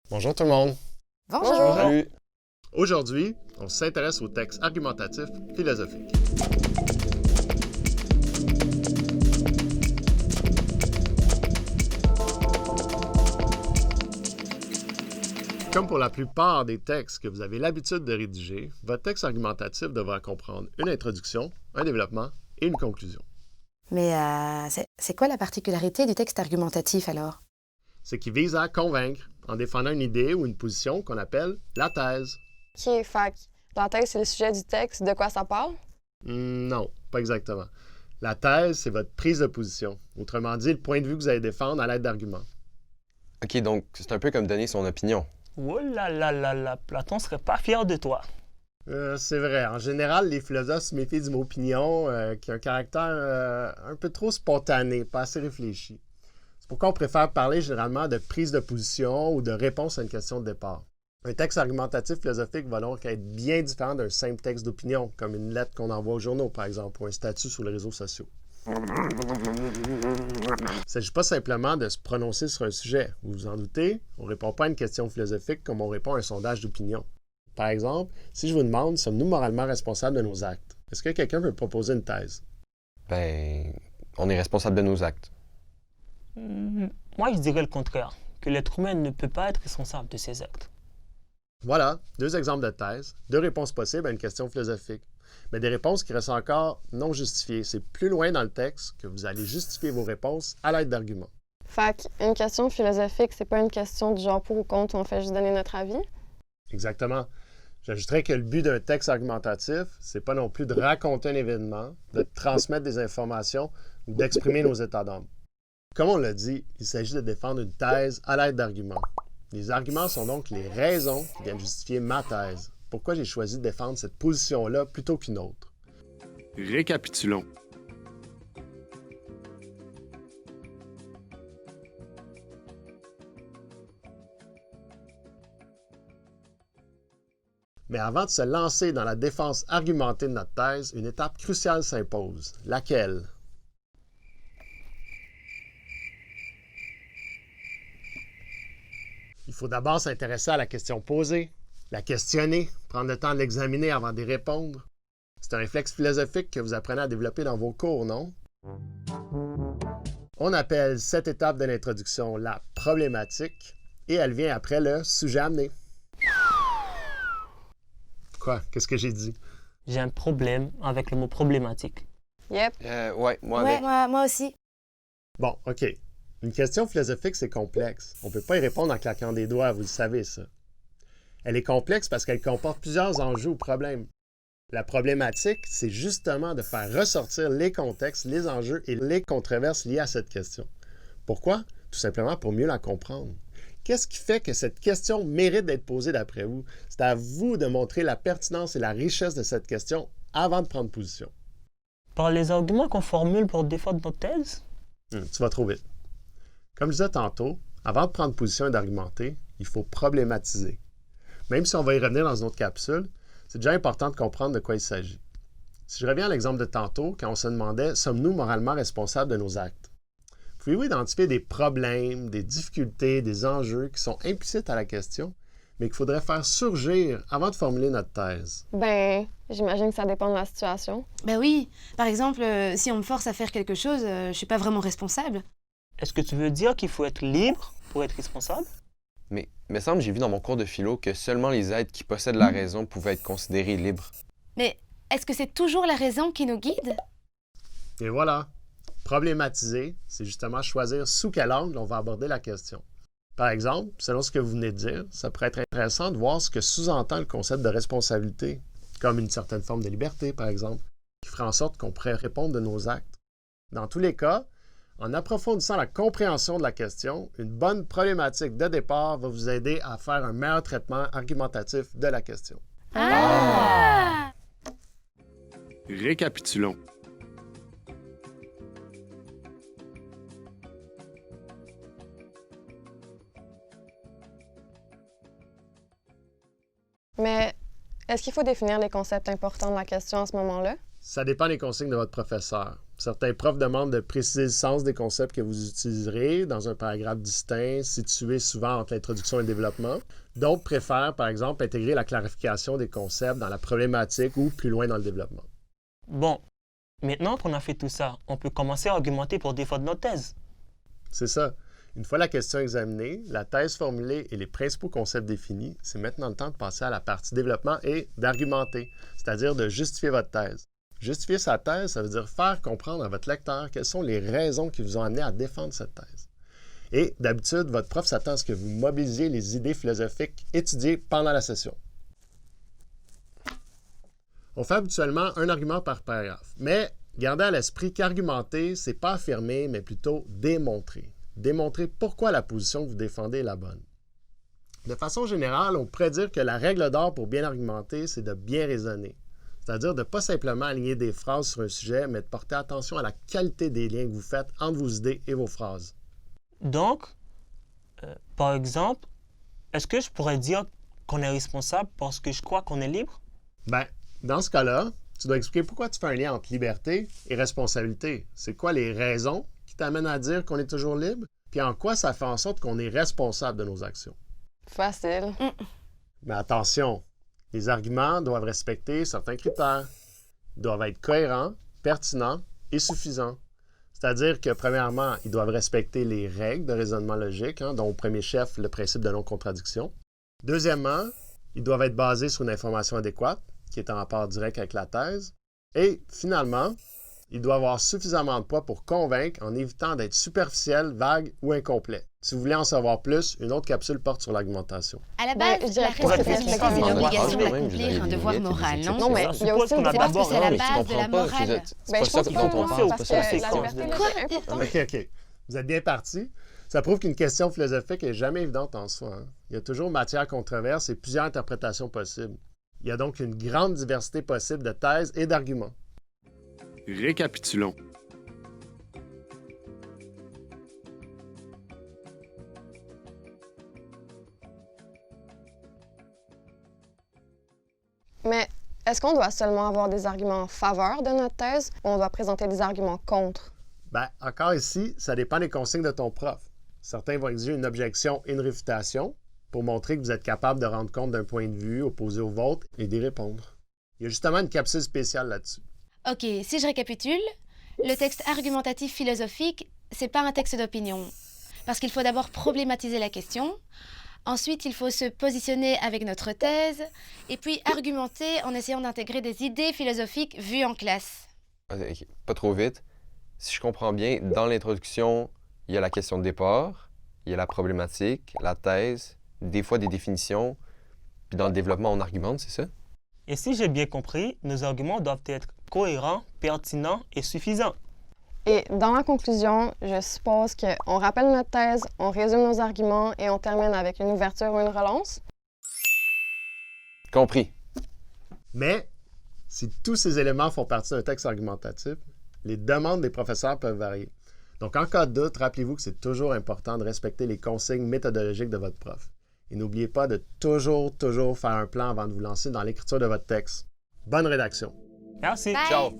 Bonjour tout le monde. Bonjour. Salut. Aujourd'hui, on s'intéresse au texte argumentatif philosophique. Comme pour la plupart des textes que vous avez l'habitude de rédiger, votre texte argumentatif devra comprendre une introduction, un développement et une conclusion. Mais c'est quoi la particularité du texte argumentatif alors? C'est qui vise à convaincre en défendant une idée ou une position qu'on appelle la thèse. OK, fac. La thèse, c'est le sujet du texte. De quoi ça parle? Non, pas exactement. La thèse, c'est votre prise de position. Autrement dit, le point de vue que vous allez défendre à l'aide d'arguments. OK, donc c'est un peu comme donner son opinion. Oh là là là là, Platon serait pas fier de toi. C'est vrai. En général, les philosophes se méfient du mot opinion qui a un caractère un peu trop spontané, pas assez réfléchi. C'est pourquoi on préfère parler généralement de prise de position ou de réponse à une question de départ. Un texte argumentatif philosophique va donc être bien différent d'un simple texte d'opinion, comme une lettre qu'on envoie aux journaux, par exemple, ou un statut sur les réseaux sociaux. Il ne s'agit pas simplement de se prononcer sur un sujet. Vous vous en doutez, on ne répond pas à une question philosophique comme on répond à un sondage d'opinion. Par exemple, si je vous demande, sommes-nous moralement responsables de nos actes? Est-ce que quelqu'un peut proposer une thèse? Ben, on est responsable de nos actes. Moi, je dirais le contraire, que l'être humain ne peut pas être responsable de ses actes. Voilà, deux exemples de thèse, deux réponses possibles à une question philosophique, mais des réponses qui restent encore non justifiées. C'est plus loin dans le texte que vous allez justifier vos réponses à l'aide d'arguments. Fac, une question philosophique, c'est pas une question du genre pour ou contre où on fait juste donner notre avis? Exactement. J'ajouterais que le but d'un texte argumentatif, c'est pas non plus de raconter un événement, de transmettre des informations ou d'exprimer nos états d'âme. Comme on l'a dit, il s'agit de défendre une thèse à l'aide d'arguments. Les arguments sont donc les raisons qui viennent justifier ma thèse. Pourquoi j'ai choisi de défendre cette position-là plutôt qu'une autre? Récapitulons. Mais avant de se lancer dans la défense argumentée de notre thèse, une étape cruciale s'impose. Laquelle? Il faut d'abord s'intéresser à la question posée, la questionner, prendre le temps de l'examiner avant d'y répondre. C'est un réflexe philosophique que vous apprenez à développer dans vos cours, non? On appelle cette étape de l'introduction la problématique et elle vient après le sujet amené. Quoi? Qu'est-ce que j'ai dit? J'ai un problème avec le mot problématique. Yep. Ouais, moi Ouais, avec. moi aussi. Bon, OK. Une question philosophique, c'est complexe. On ne peut pas y répondre en claquant des doigts, vous le savez, ça. Elle est complexe parce qu'elle comporte plusieurs enjeux ou problèmes. La problématique, c'est justement de faire ressortir les contextes, les enjeux et les controverses liées à cette question. Pourquoi? Tout simplement pour mieux la comprendre. Qu'est-ce qui fait que cette question mérite d'être posée d'après vous? C'est à vous de montrer la pertinence et la richesse de cette question avant de prendre position. Par les arguments qu'on formule pour défendre notre thèse, Tu vas trop vite. Comme je disais tantôt, avant de prendre position et d'argumenter, il faut problématiser. Même si on va y revenir dans une autre capsule, c'est déjà important de comprendre de quoi il s'agit. Si je reviens à l'exemple de tantôt, quand on se demandait « Sommes-nous moralement responsables de nos actes? » Pouvez-vous identifier des problèmes, des difficultés, des enjeux qui sont implicites à la question, mais qu'il faudrait faire surgir avant de formuler notre thèse? Ben, j'imagine que ça dépend de la situation. Ben oui, par exemple, si on me force à faire quelque chose, je suis pas vraiment responsable. est-ce que tu veux dire qu'il faut être libre pour être responsable? Mais me semble j'ai vu dans mon cours de philo que seulement les êtres qui possèdent la raison pouvaient être considérés libres. Mais est-ce que c'est toujours la raison qui nous guide? Et voilà, problématiser, c'est justement choisir sous quel angle on va aborder la question. Par exemple, selon ce que vous venez de dire, ça pourrait être intéressant de voir ce que sous-entend le concept de responsabilité, comme une certaine forme de liberté, par exemple, qui ferait en sorte qu'on pourrait répondre de nos actes. Dans tous les cas, en approfondissant la compréhension de la question, une bonne problématique de départ va vous aider à faire un meilleur traitement argumentatif de la question. Ah! Récapitulons. Mais est-ce qu'il faut définir les concepts importants de la question à ce moment-là? Ça dépend des consignes de votre professeur. Certains profs demandent de préciser le sens des concepts que vous utiliserez dans un paragraphe distinct, situé souvent entre l'introduction et le développement. D'autres préfèrent, par exemple, intégrer la clarification des concepts dans la problématique ou plus loin dans le développement. Bon, maintenant qu'on a fait tout ça, on peut commencer à argumenter pour défendre notre thèse. C'est ça. Une fois la question examinée, la thèse formulée et les principaux concepts définis, c'est maintenant le temps de passer à la partie développement et d'argumenter, c'est-à-dire de justifier votre thèse. Justifier sa thèse, ça veut dire faire comprendre à votre lecteur quelles sont les raisons qui vous ont amené à défendre cette thèse. Et d'habitude, votre prof s'attend à ce que vous mobilisiez les idées philosophiques étudiées pendant la session. On fait habituellement un argument par paragraphe, mais gardez à l'esprit qu'argumenter, c'est pas affirmer, mais plutôt démontrer. Démontrer pourquoi la position que vous défendez est la bonne. De façon générale, on pourrait dire que la règle d'or pour bien argumenter, c'est de bien raisonner. C'est-à-dire de ne pas simplement aligner des phrases sur un sujet, mais de porter attention à la qualité des liens que vous faites entre vos idées et vos phrases. Donc, par exemple, est-ce que je pourrais dire qu'on est responsable parce que je crois qu'on est libre? Bien, dans ce cas-là, tu dois expliquer pourquoi tu fais un lien entre liberté et responsabilité. C'est quoi les raisons qui t'amènent à dire qu'on est toujours libre? Puis en quoi ça fait en sorte qu'on est responsable de nos actions? Facile. Mais attention, les arguments doivent respecter certains critères. Ils doivent être cohérents, pertinents et suffisants. C'est-à-dire que, premièrement, ils doivent respecter les règles de raisonnement logique, dont au premier chef, le principe de non-contradiction. Deuxièmement, ils doivent être basés sur une information adéquate, qui est en rapport direct avec la thèse. Et finalement, ils doivent avoir suffisamment de poids pour convaincre en évitant d'être superficiels, vagues ou incomplets. Si vous voulez en savoir plus, une autre capsule porte sur l'argumentation. À la Ben, base, je dirais la que responsabilité, c'est c'est l'obligation quand même, d'accomplir un devoir moral, non? Non, mais Ça il y a suppose aussi qu'on une a différence. d'abord- Non, la mais base tu de la comprends pas. morale. C'est Ben, pas je ça pense dont on pas, parle. parce c'est pas ça, que c'est la quoi? liberté, Quoi? c'est important. OK. Vous êtes bien partis. Ça prouve qu'une question philosophique n'est jamais évidente en soi. Il y a toujours matière à controverse et plusieurs interprétations possibles. Il y a donc une grande diversité possible de thèses et d'arguments. Récapitulons. Mais est-ce qu'on doit seulement avoir des arguments en faveur de notre thèse ou on doit présenter des arguments contre? Bien, encore ici, ça dépend des consignes de ton prof. Certains vont exiger une objection et une réfutation pour montrer que vous êtes capable de rendre compte d'un point de vue opposé au vôtre et d'y répondre. Il y a justement une capsule spéciale là-dessus. Ok, si je récapitule, le texte argumentatif philosophique, c'est pas un texte d'opinion. Parce qu'il faut d'abord problématiser la question, ensuite il faut se positionner avec notre thèse, et puis argumenter en essayant d'intégrer des idées philosophiques vues en classe. Ok, pas trop vite. Si je comprends bien, dans l'introduction, il y a la question de départ, il y a la problématique, la thèse, des fois des définitions, puis dans le développement, on argumente, c'est ça? Et si j'ai bien compris, nos arguments doivent être cohérents, pertinents et suffisants. Et dans la conclusion, je suppose qu'on rappelle notre thèse, on résume nos arguments et on termine avec une ouverture ou une relance. Compris. Mais, si tous ces éléments font partie d'un texte argumentatif, les demandes des professeurs peuvent varier. Donc, en cas de doute, rappelez-vous que c'est toujours important de respecter les consignes méthodologiques de votre prof. Et n'oubliez pas de toujours faire un plan avant de vous lancer dans l'écriture de votre texte. Bonne rédaction! Merci. Bye. Ciao!